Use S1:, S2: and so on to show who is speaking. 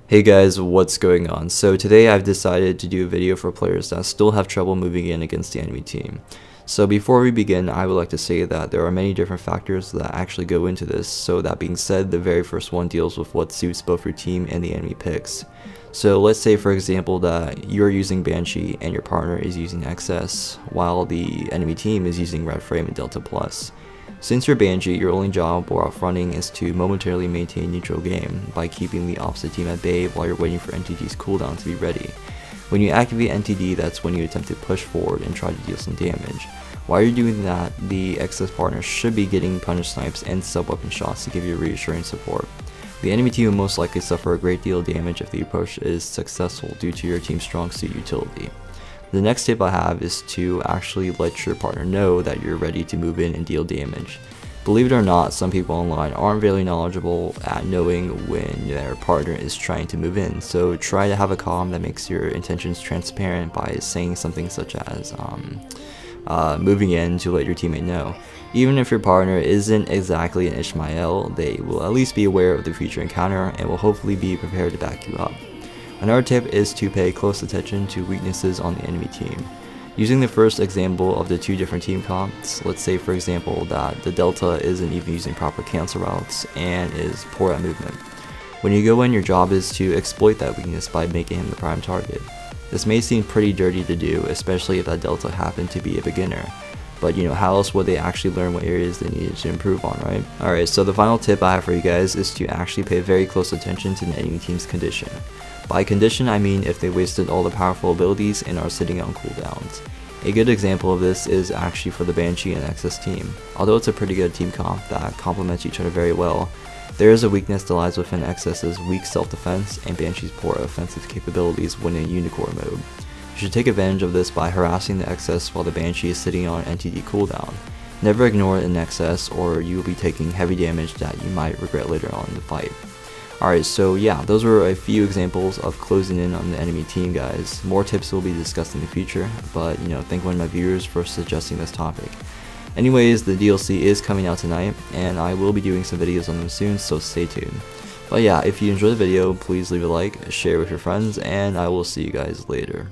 S1: Hey guys, what's going on? So today I've decided to do a video for players that still have trouble moving in against the enemy team. So before we begin, I would like to say that there are many different factors that actually go into this. So that being said, the very first one deals with what suits both your team and the enemy picks. So let's say for example that you're using Banshee and your partner is using XS, while the enemy team is using Red Frame and Delta Plus. Since you're Banshee, your only job while fronting is to momentarily maintain neutral game by keeping the opposite team at bay while you're waiting for NTD's cooldown to be ready. When you activate NTD, that's when you attempt to push forward and try to deal some damage. While you're doing that, the XS partner should be getting punish snipes and sub-weapon shots to give you reassuring support. The enemy team will most likely suffer a great deal of damage if the approach is successful due to your team's strong suit utility. The next tip I have is to actually let your partner know that you're ready to move in and deal damage. Believe it or not, some people online aren't very knowledgeable at knowing when their partner is trying to move in, so try to have a comm that makes your intentions transparent by saying something such as moving in to let your teammate know. Even if your partner isn't exactly an Ishmael, they will at least be aware of the future encounter and will hopefully be prepared to back you up. Another tip is to pay close attention to weaknesses on the enemy team. Using the first example of the two different team comps, let's say for example that the Delta isn't even using proper cancel routes and is poor at movement. When you go in, your job is to exploit that weakness by making him the prime target. This may seem pretty dirty to do, especially if that Delta happened to be a beginner. But how else would they actually learn what areas they needed to improve on, right? Alright, so the final tip I have for you guys is to actually pay very close attention to the enemy team's condition. By condition, I mean if they wasted all the powerful abilities and are sitting on cooldowns. A good example of this is actually for the Banshee and XS team. Although it's a pretty good team comp that complements each other very well, there is a weakness that lies within XS's weak self-defense and Banshee's poor offensive capabilities when in Unicorn mode. You should take advantage of this by harassing the XS while the Banshee is sitting on NTD cooldown. Never ignore it in XS or you will be taking heavy damage that you might regret later on in the fight. Alright, so yeah, those were a few examples of closing in on the enemy team, guys. More tips will be discussed in the future, but thank one of my viewers for suggesting this topic. Anyways, the DLC is coming out tonight, and I will be doing some videos on them soon, so stay tuned. But yeah, if you enjoyed the video, please leave a like, share with your friends, and I will see you guys later.